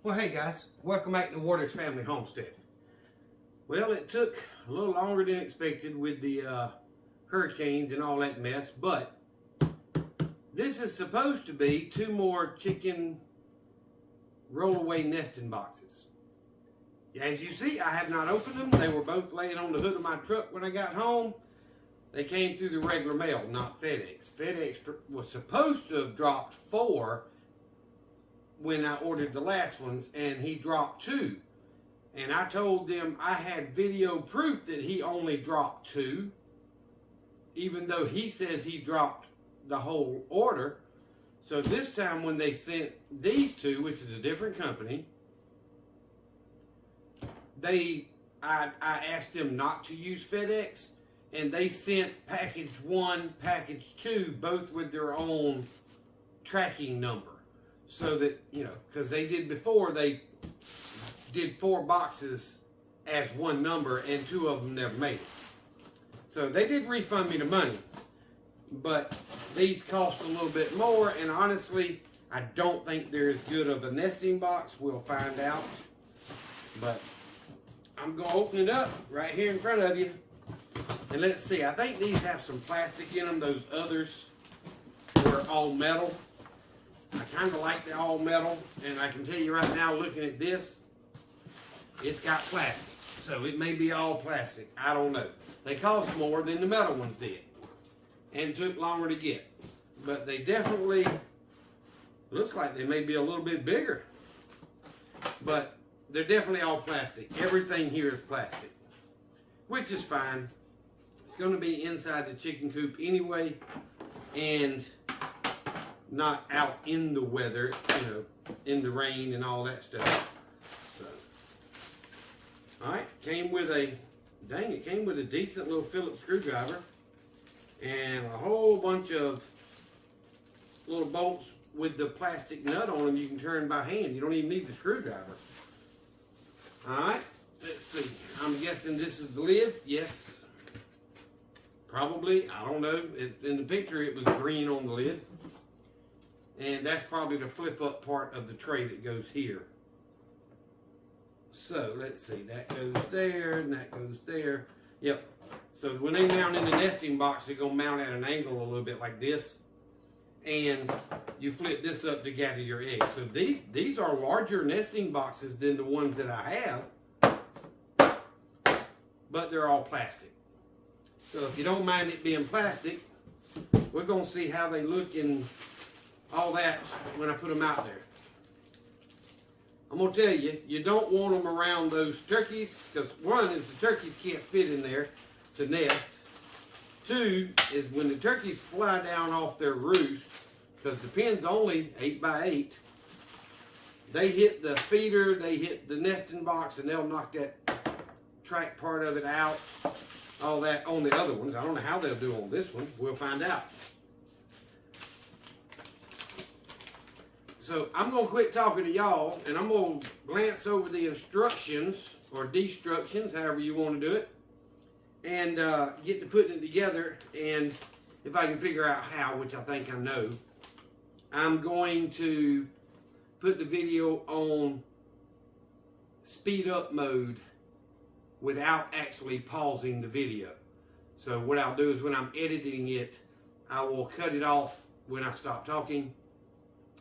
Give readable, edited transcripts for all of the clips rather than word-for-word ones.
Well, hey guys, welcome back to Waters Family Homestead. Well, it took a little longer than expected with the hurricanes and all that mess, but this is supposed to be 2 more chicken roll-away nesting boxes. As you see, I have not opened them. They were both laying on the hood of my truck when I got home. They came through the regular mail, not FedEx. FedEx was supposed to have dropped 4 when I ordered the last ones, and he dropped 2. And I told them I had video proof that he only dropped 2, even though he says he dropped the whole order. So this time when they sent these 2, which is a different company, I asked them not to use FedEx, and they sent package 1, package 2, both with their own tracking number. So that, because they did before, they did 4 boxes as one number, and 2 of them never made it. So they did refund me the money, but these cost a little bit more, and honestly, I don't think they're as good of a nesting box. We'll find out. But I'm going to open it up right here in front of you, and let's see. I think these have some plastic in them. Those others were all metal. I kind of like the all metal, and I can tell you right now, looking at this, it's got plastic. So it may be all plastic. I don't know. They cost more than the metal ones did, and took longer to get. But they definitely, looks like they may be a little bit bigger. But they're definitely all plastic. Everything here is plastic, which is fine. It's going to be inside the chicken coop anyway, and not out in the weather, in the rain and all that stuff. So, all right, came with it came with a decent little Phillips screwdriver and a whole bunch of little bolts with the plastic nut on them you can turn by hand. You don't even need the screwdriver. All right, let's see. I'm guessing this is the lid. Yes. Probably. I don't know. In the picture, it was green on the lid. And that's probably the flip up part of the tray that goes here. So let's see, that goes there and that goes there. Yep. So when they mount in the nesting box, they're gonna mount at an angle a little bit like this. And you flip this up to gather your eggs. So these are larger nesting boxes than the ones that I have, but they're all plastic. So if you don't mind it being plastic, we're gonna see how they look in all that when I put them out there. I'm going to tell you, you don't want them around those turkeys, because 1 is the turkeys can't fit in there to nest. 2 is when the turkeys fly down off their roost, because the pen's only 8 by 8, they hit the feeder, they hit the nesting box, and they'll knock that track part of it out. All that on the other ones. I don't know how they'll do on this one. We'll find out. So I'm going to quit talking to y'all, and I'm going to glance over the instructions, or destructions, however you want to do it, and get to putting it together. And if I can figure out how, which I think I know, I'm going to put the video on speed up mode without actually pausing the video. So what I'll do is when I'm editing it, I will cut it off when I stop talking,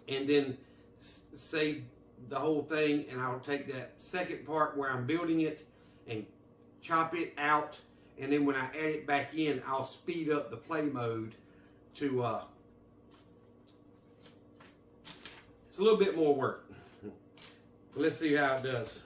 and then save the whole thing, and I'll take that second part where I'm building it and chop it out, and then when I add it back in, I'll speed up the play mode to it's a little bit more work. Let's see how it does.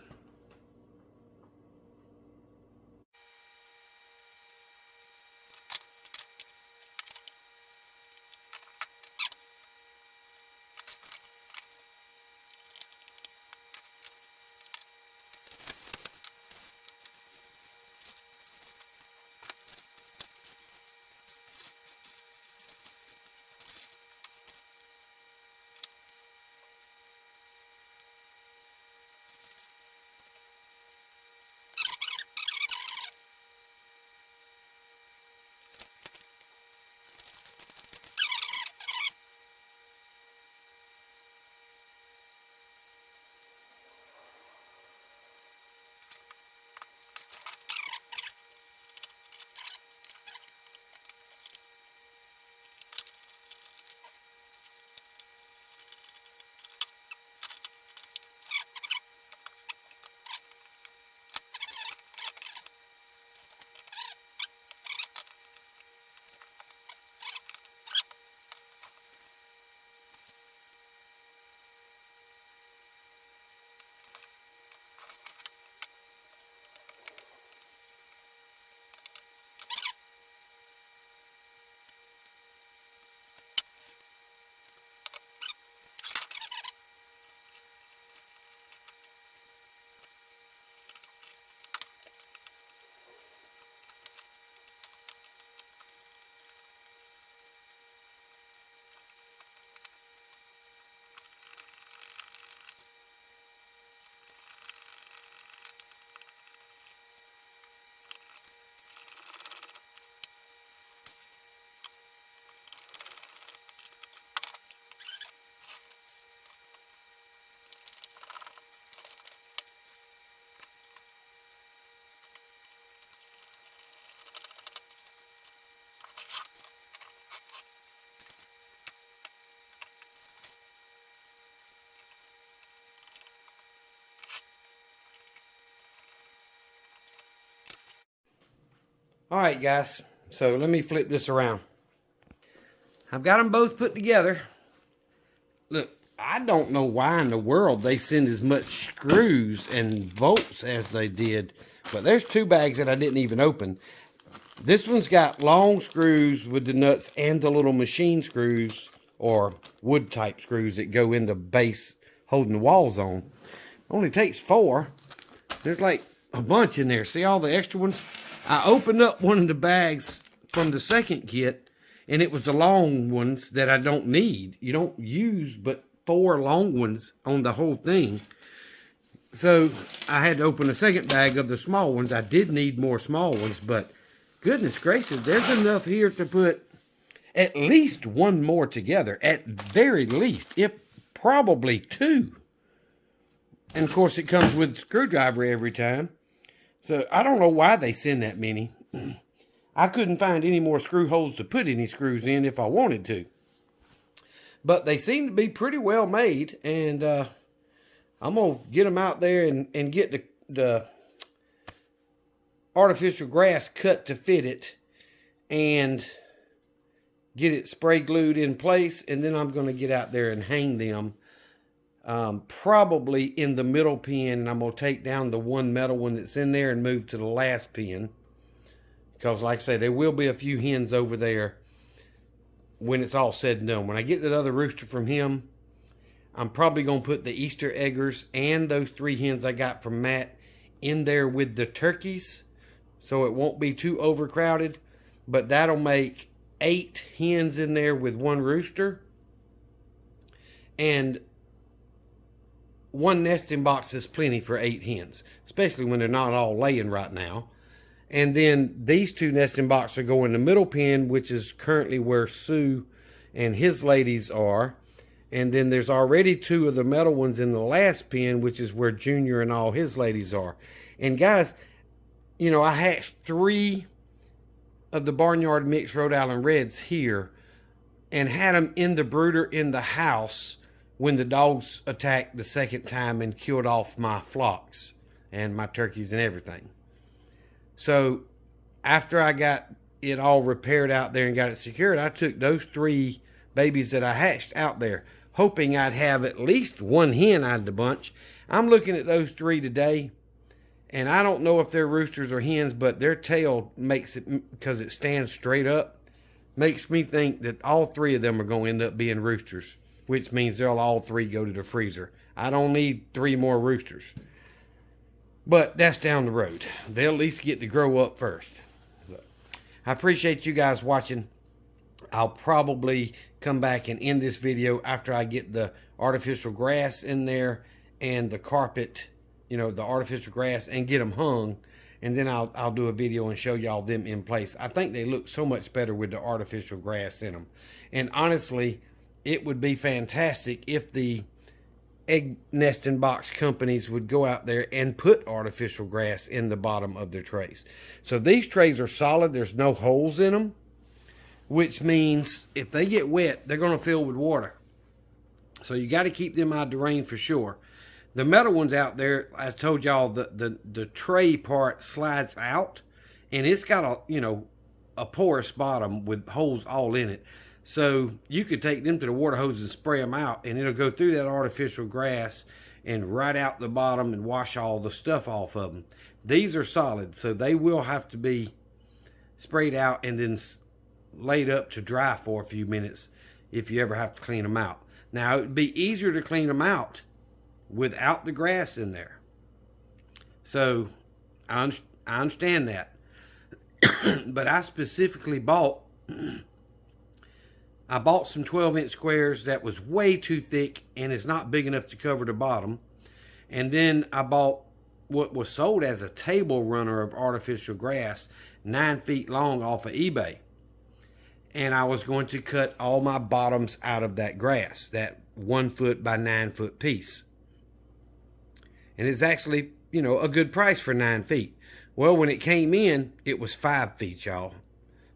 All right, guys. So let me flip this around. I've got them both put together. Look, I don't know why in the world they send as much screws and bolts as they did. But there's 2 bags that I didn't even open. This one's got long screws with the nuts and the little machine screws or wood type screws that go in the base holding the walls on. Only takes 4. There's like a bunch in there. See all the extra ones? I opened up one of the bags from the second kit, and it was the long ones that I don't need. You don't use but 4 long ones on the whole thing. So I had to open a second bag of the small ones. I did need more small ones, but goodness gracious, there's enough here to put at least 1 more together. At very least, if probably 2. And of course, it comes with a screwdriver every time. So I don't know why they send that many. I couldn't find any more screw holes to put any screws in if I wanted to. But they seem to be pretty well made. And I'm going to get them out there and get the artificial grass cut to fit it. And get it spray glued in place. And then I'm going to get out there and hang them. Probably in the middle pin, and I'm going to take down the 1 metal one that's in there and move to the last pin. Because like I say, there will be a few hens over there when it's all said and done. When I get that other rooster from him, I'm probably going to put the Easter eggers and those 3 hens I got from Matt in there with the turkeys, so it won't be too overcrowded. But that'll make 8 hens in there with 1 rooster. And 1 nesting box is plenty for 8 hens, especially when they're not all laying right now. And then these 2 nesting boxes go in the middle pen, which is currently where Sue and his ladies are. And then there's already 2 of the metal ones in the last pen, which is where Junior and all his ladies are. And guys, you know, I hatched 3 of the Barnyard Mix Rhode Island Reds here and had them in the brooder in the house when the dogs attacked the second time and killed off my flocks and my turkeys and everything. So after I got it all repaired out there and got it secured, I took those 3 babies that I hatched out there, hoping I'd have at least 1 hen out of the bunch. I'm looking at those 3 today, and I don't know if they're roosters or hens, but their tail makes it, because it stands straight up, makes me think that all 3 of them are going to end up being roosters, which means they'll all 3 go to the freezer. I don't need 3 more roosters. But that's down the road. They'll at least get to grow up first. So I appreciate you guys watching. I'll probably come back and end this video after I get the artificial grass in there and the carpet, you know, the artificial grass, and get them hung. And then I'll do a video and show y'all them in place. I think they look so much better with the artificial grass in them. And honestly, it would be fantastic if the egg nesting box companies would go out there and put artificial grass in the bottom of their trays. So these trays are solid. There's no holes in them, which means if they get wet, they're going to fill with water. So you got to keep them out of the rain for sure. The metal ones out there, I told y'all, the tray part slides out, and it's got a, you know, a porous bottom with holes all in it. So you could take them to the water hose and spray them out, and it'll go through that artificial grass and right out the bottom and wash all the stuff off of them. These are solid, so they will have to be sprayed out and then laid up to dry for a few minutes if you ever have to clean them out. Now, it would be easier to clean them out without the grass in there. So I understand that. But I specifically bought some 12-inch squares that was way too thick and is not big enough to cover the bottom. And then I bought what was sold as a table runner of artificial grass, 9 feet long, off of eBay. And I was going to cut all my bottoms out of that grass, that 1 foot by 9 foot piece. And it's actually, you know, a good price for 9 feet. Well, when it came in, it was 5 feet, y'all.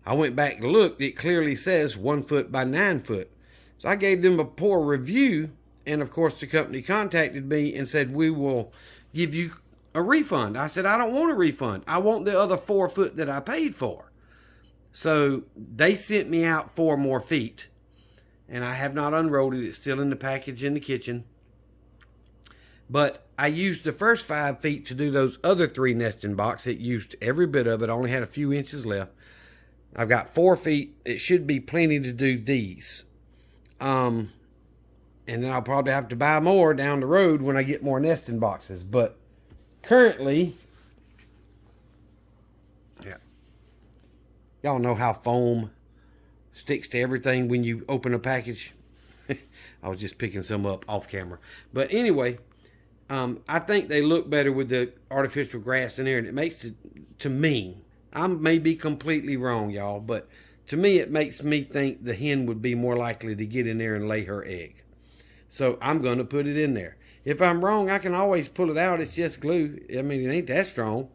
I went back and looked. It clearly says 1 foot by 9 foot. So I gave them a poor review. And of course, the company contacted me and said, we will give you a refund. I said, I don't want a refund. I want the other 4 foot that I paid for. So they sent me out 4 more feet, and I have not unrolled it. It's still in the package in the kitchen. But I used the first 5 feet to do those other 3 nesting boxes. It used every bit of it. Only had a few inches left. I've got 4 feet. It should be plenty to do these. And then I'll probably have to buy more down the road when I get more nesting boxes. But currently, yeah, y'all know how foam sticks to everything when you open a package. I was just picking some up off camera. But anyway, I think they look better with the artificial grass in there, and it makes it, to me, I may be completely wrong, y'all, but to me it makes me think the hen would be more likely to get in there and lay her egg. So I'm going to put it in there. If I'm wrong, I can always pull it out. It's just glue. I mean, it ain't that strong.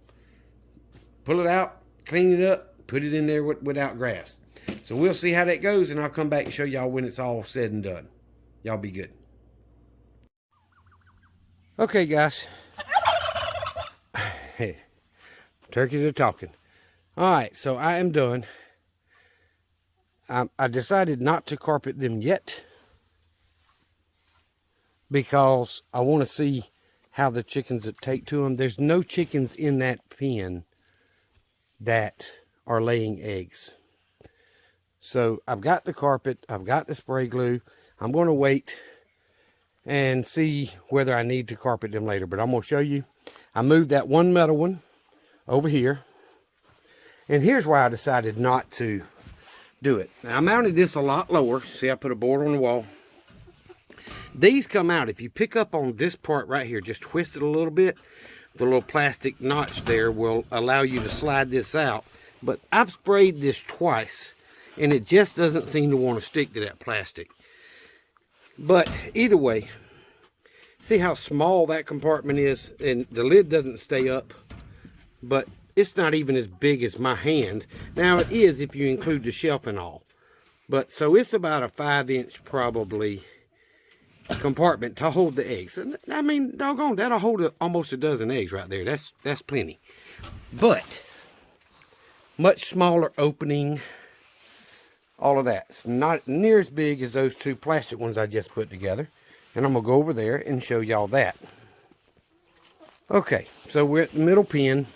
Pull it out, clean it up, put it in there without grass. So we'll see how that goes, and I'll come back and show y'all when it's all said and done. Y'all be good. Okay, guys. Hey, turkeys are talking. All right, so I am done. I decided not to carpet them yet, because I want to see how the chickens that take to them. There's no chickens in that pen that are laying eggs. So I've got the carpet, I've got the spray glue. I'm going to wait and see whether I need to carpet them later. But I'm going to show you. I moved that one metal one over here. And here's why I decided not to do it. Now, I mounted this a lot lower. See, I put a board on the wall. These come out. If you pick up on this part right here, just twist it a little bit, the little plastic notch there will allow you to slide this out. But I've sprayed this twice, and it just doesn't seem to want to stick to that plastic. But either way, see how small that compartment is, and the lid doesn't stay up, but it's not even as big as my hand. Now it is if you include the shelf and all. But so it's about a 5-inch probably compartment to hold the eggs. And I mean, doggone, that'll hold almost a dozen eggs right there. That's plenty. But much smaller opening, all of that. It's not near as big as those 2 plastic ones I just put together. And I'm going to go over there and show y'all that. Okay, so we're at the middle pen.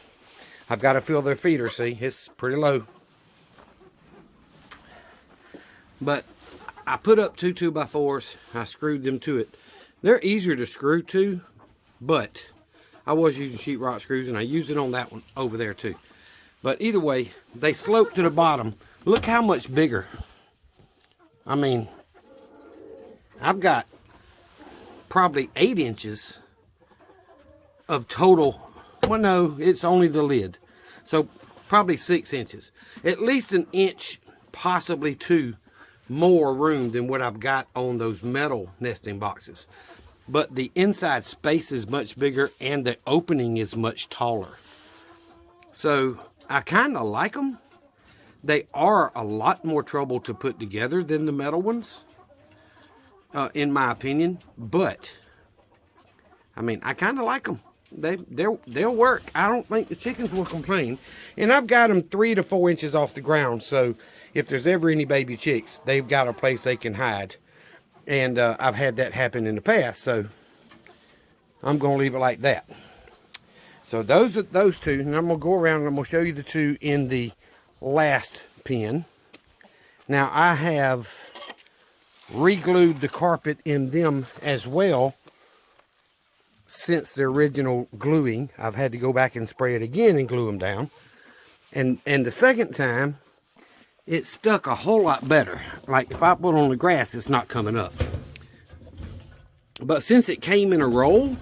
I've got to fill their feeder, see? It's pretty low. But I put up 2 2x4s. I screwed them to it. They're easier to screw to, but I was using sheetrock screws, and I used it on that one over there too. But either way, they slope to the bottom. Look how much bigger. I mean, I've got probably 8 inches of total. Well, no, it's only the lid. So probably 6 inches. At least an inch, possibly 2 more room than what I've got on those metal nesting boxes. But the inside space is much bigger, and the opening is much taller. So I kind of like them. They are a lot more trouble to put together than the metal ones, in my opinion. But I mean, I kind of like them. They'll work. I don't think the chickens will complain. And I've got them 3 to 4 inches off the ground, so if there's ever any baby chicks, they've got a place they can hide. And I've had that happen in the past, so I'm going to leave it like that. So those are those 2, and I'm going to go around and I'm going to show you the 2 in the last pen. Now I have re-glued the carpet in them as well. Since the original gluing, I've had to go back and spray it again and glue them down. And the second time, it stuck a whole lot better. Like if I put on the grass, it's not coming up. But since it came in a roll,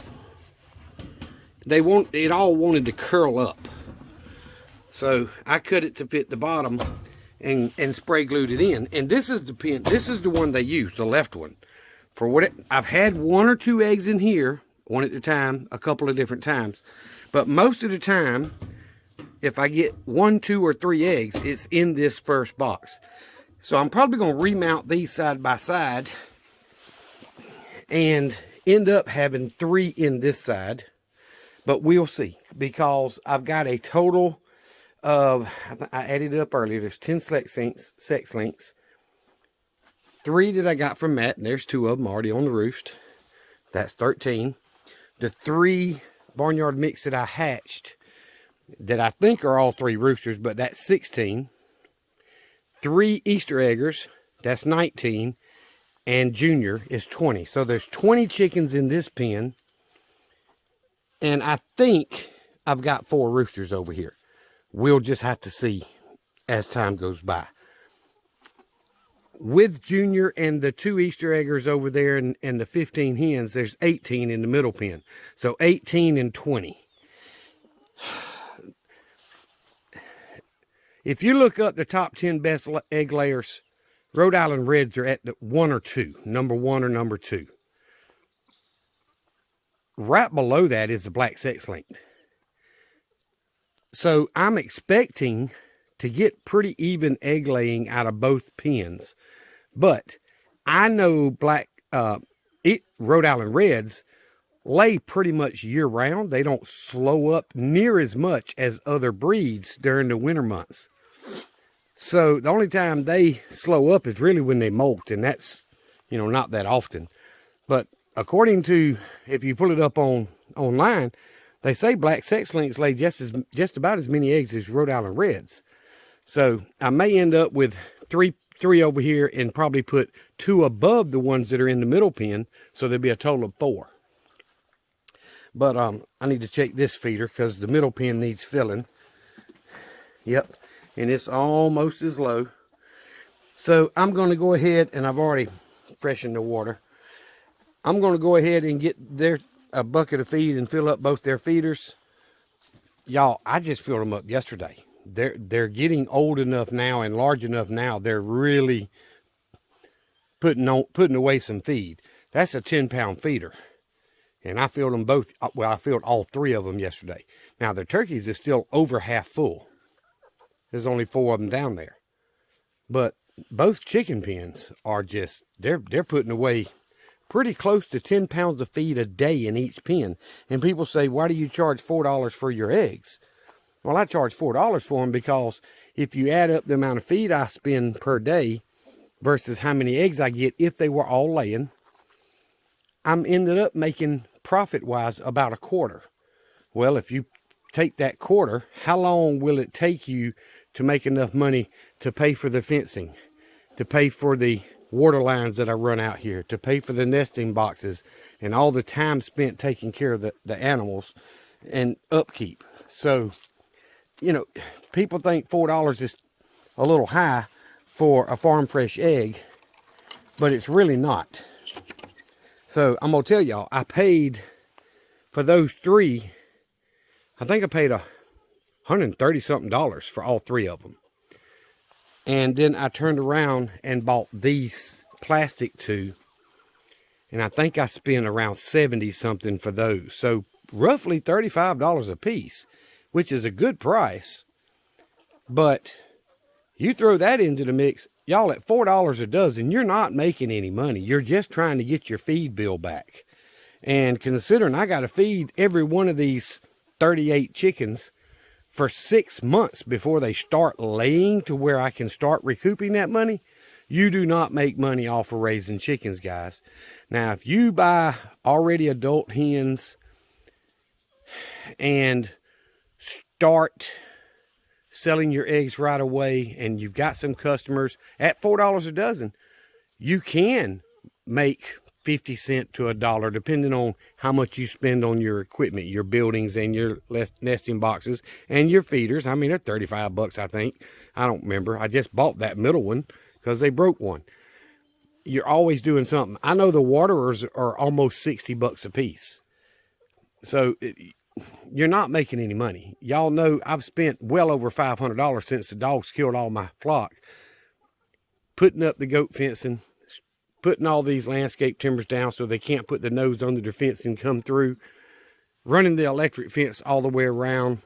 it all wanted to curl up. So I cut it to fit the bottom and spray glued it in. And this is the pen. This is the one they use, the left one. For what I've had 1 or 2 eggs in here, one at a time, a couple of different times. But most of the time, if I get 1, 2, or 3 eggs, it's in this first box. So I'm probably going to remount these side by side and end up having 3 in this side. but we'll see, because I've got a total of, I added it up earlier, there's 10 sex links, 3 that I got from Matt, and there's 2 of them already on the roost. That's 13. The 3 barnyard mix that I hatched, that I think are all 3 roosters, but that's 16. 3 Easter eggers, that's 19. And Junior is 20. So there's 20 chickens in this pen. And I think I've got 4 roosters over here. We'll just have to see as time goes by. With Junior and the 2 Easter eggers over there and the 15 hens, there's 18 in the middle pen. So 18 and 20. If you look up the top 10 best egg layers, Rhode Island Reds are at the 1 or 2, number 1 or number 2. Right below that is the black sex link. So I'm expecting to get pretty even egg laying out of both pens. But I know Rhode Island Reds lay pretty much year round. They don't slow up near as much as other breeds during the winter months. So the only time they slow up is really when they molt, and that's, not that often. But according to, if you pull it up online, they say black sex links lay just about as many eggs as Rhode Island Reds. So I may end up with three over here and probably put 2 above the ones that are in the middle pen, so there'll be a total of 4. But I need to check this feeder because the middle pen needs filling. Yep. And it's almost as low. So I'm going to go ahead, and I've already freshened the water. I'm going to go ahead and get a bucket of feed and fill up both their feeders. Y'all, I just filled them up yesterday. They're getting old enough now and large enough now. They're really putting away some feed. That's a 10-pound feeder. And I filled them both. Well, I filled all 3 of them yesterday. Now the turkeys is still over half full. There's only 4 of them down there. But both chicken pens are just, they're putting away pretty close to 10 pounds of feed a day in each pen. And people say, why do you charge $4 for your eggs? Well, I charge $4 for them because if you add up the amount of feed I spend per day versus how many eggs I get if they were all laying, I'm ended up making profit-wise about a quarter. Well, if you take that quarter, how long will it take you to make enough money to pay for the fencing, to pay for the water lines that I run out here, to pay for the nesting boxes and all the time spent taking care of the animals and upkeep? So, people think $4 is a little high for a farm fresh egg, but it's really not. So I'm going to tell y'all, I paid for those 3, I think I paid $130 something for all 3 of them. And then I turned around and bought these plastic 2. And I think I spent around 70 something for those. So roughly $35 a piece, which is a good price. But you throw that into the mix, y'all, at $4 a dozen, you're not making any money. You're just trying to get your feed bill back. And considering I got to feed every one of these 38 chickens for 6 months before they start laying to where I can start recouping that money, you do not make money off of raising chickens, guys. Now, if you buy already adult hens and start selling your eggs right away and you've got some customers at $4 a dozen, you can make 50 cents to $1 depending on how much you spend on your equipment, your buildings and your nesting boxes and your feeders. I mean, they're 35 bucks, I think. I don't remember. I just bought that middle one because they broke one. You're always doing something. I know the waterers are almost 60 bucks a piece. So you're not making any money. Y'all know I've spent well over $500 since the dogs killed all my flock, putting up the goat fencing, putting all these landscape timbers down so they can't put the nose under the fence and come through, running the electric fence all the way around.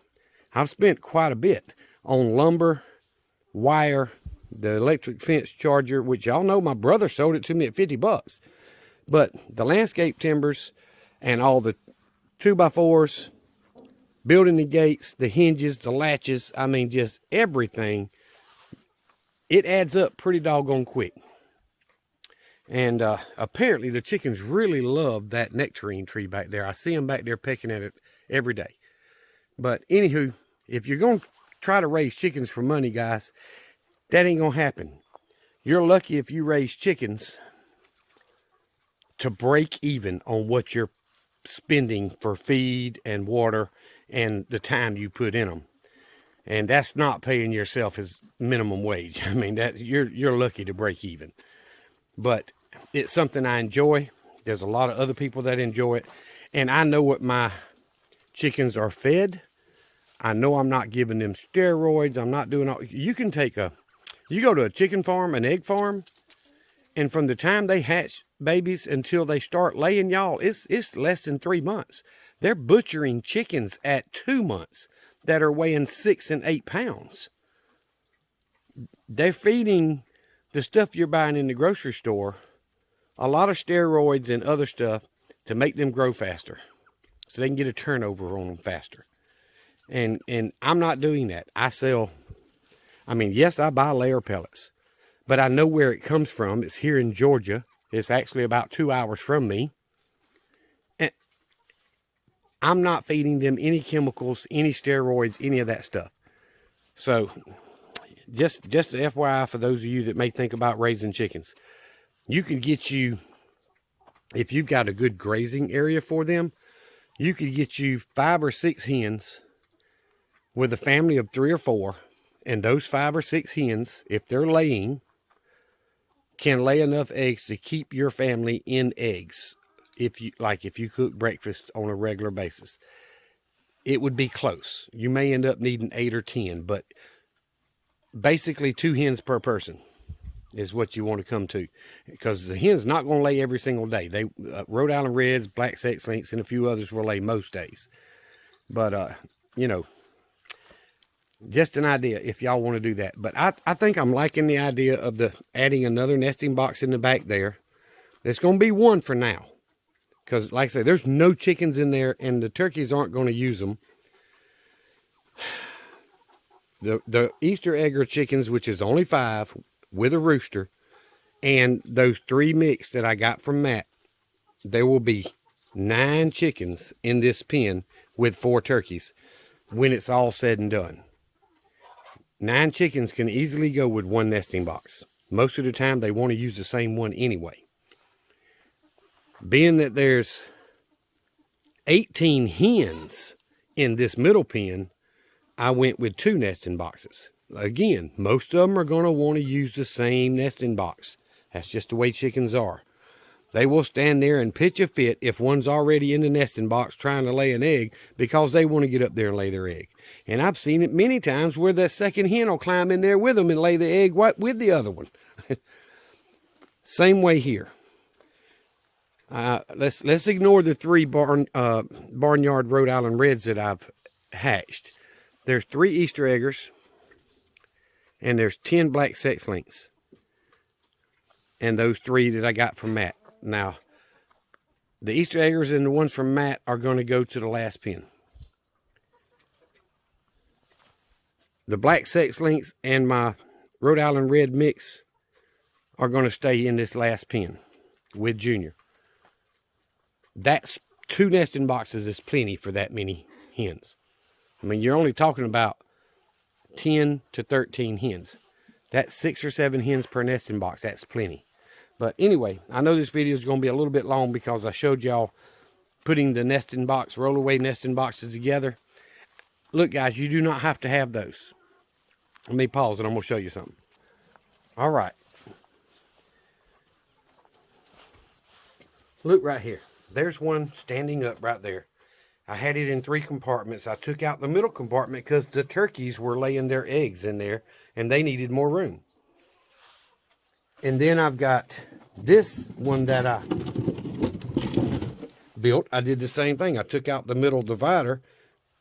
I've spent quite a bit on lumber, wire, the electric fence charger, which y'all know my brother sold it to me at 50 bucks. But the landscape timbers and all the 2x4s building the gates, the hinges, the latches, I mean, just everything. It adds up pretty doggone quick. And apparently the chickens really love that nectarine tree back there. I see them back there pecking at it every day. But anywho, if you're going to try to raise chickens for money, guys, that ain't going to happen. You're lucky if you raise chickens to break even on what you're spending for feed and water and the time you put in them. And that's not paying yourself as minimum wage. I mean, that you're lucky to break even. But it's something I enjoy. There's a lot of other people that enjoy it. And I know what my chickens are fed. I know I'm not giving them steroids. I'm not doing all. You can take you go to a chicken farm, an egg farm, and from the time they hatch babies until they start laying, y'all, it's less than 3 months. They're butchering chickens at 2 months that are weighing 6 and 8 pounds. They're feeding the stuff you're buying in the grocery store a lot of steroids and other stuff to make them grow faster, so they can get a turnover on them faster. And I'm not doing that. I mean, yes, I buy layer pellets, but I know where it comes from. It's here in Georgia. It's actually about 2 hours from me. And I'm not feeding them any chemicals, any steroids, any of that stuff. So just a FYI for those of you that may think about raising chickens. You can get you, if you've got a good grazing area for them, you could get you 5 or 6 hens with a family of 3 or 4. And those 5 or 6 hens, if they're laying, can lay enough eggs to keep your family in eggs. If you cook breakfast on a regular basis, it would be close. You may end up needing 8 or 10, but basically 2 hens per person is what you want to come to, because the hen's not going to lay every single day. They Rhode Island Reds, Black Sex Links, and a few others will lay most days. But you know, just an idea if y'all want to do that. But I think I'm liking the idea of adding another nesting box in the back there. There's going to be one for now, because like I say, there's no chickens in there, and the turkeys aren't going to use them. The Easter egger chickens, which is only 5 with a rooster, and those 3 mixed that I got from Matt, there will be 9 chickens in this pen with 4 turkeys when it's all said and done. 9 chickens can easily go with 1 nesting box. Most of the time they want to use the same one anyway. Being that there's 18 hens in this middle pen, I went with 2 nesting boxes. Again, most of them are going to want to use the same nesting box. That's just the way chickens are. They will stand there and pitch a fit if one's already in the nesting box trying to lay an egg, because they want to get up there and lay their egg. And I've seen it many times where that second hen will climb in there with them and lay the egg right with the other one. Same way here. Let's ignore the 3 barnyard Rhode Island Reds that I've hatched. There's 3 Easter eggers, and there's 10 Black Sex Links, and those 3 that I got from Matt. Now, the Easter eggers and the ones from Matt are going to go to the last pen. The Black Sex Links and my Rhode Island Red mix are going to stay in this last pen with Junior. That's 2 nesting boxes is plenty for that many hens. I mean, you're only talking about 10 to 13 hens. That's 6 or 7 hens per nesting box. That's plenty. But anyway, I know this video is going to be a little bit long because I showed y'all putting the nesting box, rollaway nesting boxes together. Look, guys, you do not have to have those. Let me pause and I'm going to show you something. All right. Look right here. There's one standing up right there. I had it in 3 compartments. I took out the middle compartment because the turkeys were laying their eggs in there and they needed more room. And then I've got this one that I built. I did the same thing. I took out the middle divider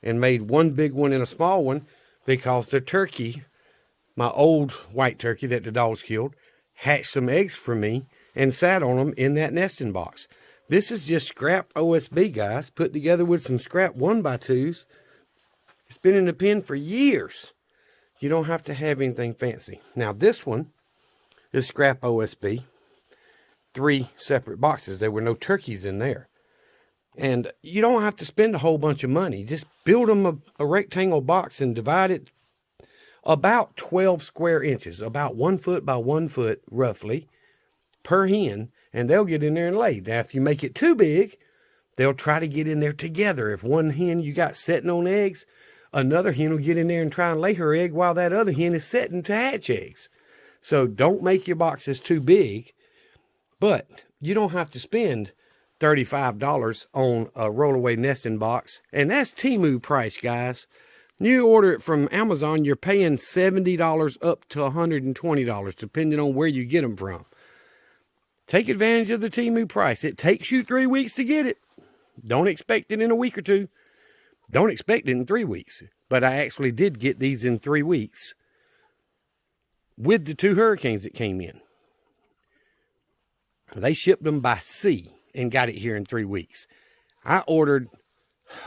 and made one big one and a small one, because the turkey, my old white turkey that the dogs killed, hatched some eggs for me and sat on them in that nesting box. This is just scrap OSB, guys, put together with some scrap 1x2s It's been in the pen for years. You don't have to have anything fancy. Now this one is scrap OSB. 3 separate boxes. There were no turkeys in there. And you don't have to spend a whole bunch of money. Just build them a rectangle box and divide it about 12 square inches, about 1 foot by 1 foot roughly per hen, and they'll get in there and lay. Now, if you make it too big, they'll try to get in there together. If one hen you got setting on eggs, another hen will get in there and try and lay her egg while that other hen is setting to hatch eggs. So don't make your boxes too big, but you don't have to spend $35 on a rollaway nesting box. And that's Temu price, guys. You order it from Amazon, you're paying $70 up to $120, depending on where you get them from. Take advantage of the Temu price. It takes you 3 weeks to get it. Don't expect it in a week or two. Don't expect it in 3 weeks. But I actually did get these in 3 weeks with the 2 hurricanes that came in. They shipped them by sea and got it here in 3 weeks. I ordered,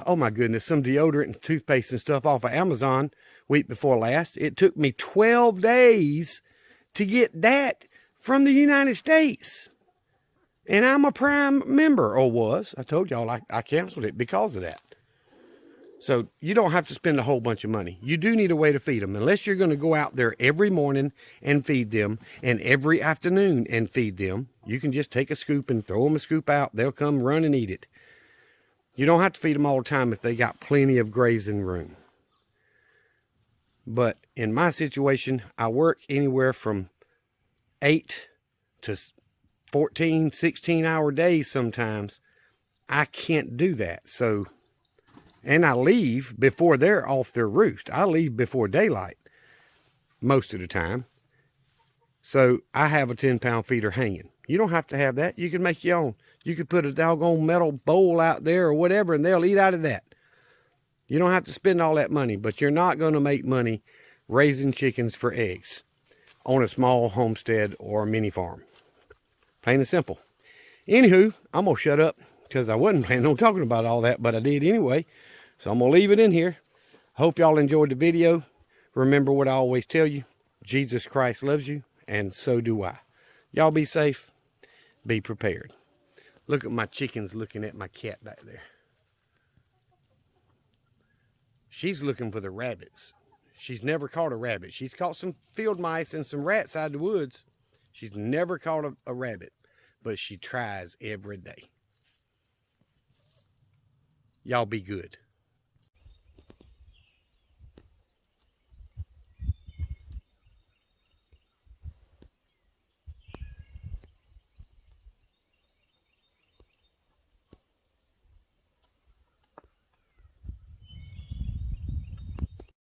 oh my goodness, some deodorant and toothpaste and stuff off of Amazon week before last. It took me 12 days to get that from the United States. And I'm a Prime member, or was. I told y'all I canceled it because of that. So you don't have to spend a whole bunch of money. You do need a way to feed them. Unless you're going to go out there every morning and feed them, and every afternoon and feed them, you can just take a scoop and throw them a scoop out. They'll come run and eat it. You don't have to feed them all the time if they got plenty of grazing room. But in my situation, I work anywhere from 8 to 14, 16-hour days sometimes. I can't do that. So, and I leave before they're off their roost. I leave before daylight most of the time. So I have a 10-pound feeder hanging. You don't have to have that. You can make your own. You could put a doggone metal bowl out there or whatever, and they'll eat out of that. You don't have to spend all that money, but you're not going to make money raising chickens for eggs on a small homestead or a mini farm. Plain and simple. Anywho, I'm going to shut up because I wasn't planning on talking about all that, but I did anyway. So I'm going to leave it in here. Hope y'all enjoyed the video. Remember what I always tell you. Jesus Christ loves you, and so do I. Y'all be safe. Be prepared. Look at my chickens looking at my cat back there. She's looking for the rabbits. She's never caught a rabbit. She's caught some field mice and some rats out of the woods. She's never caught a rabbit, but she tries every day. Y'all be good.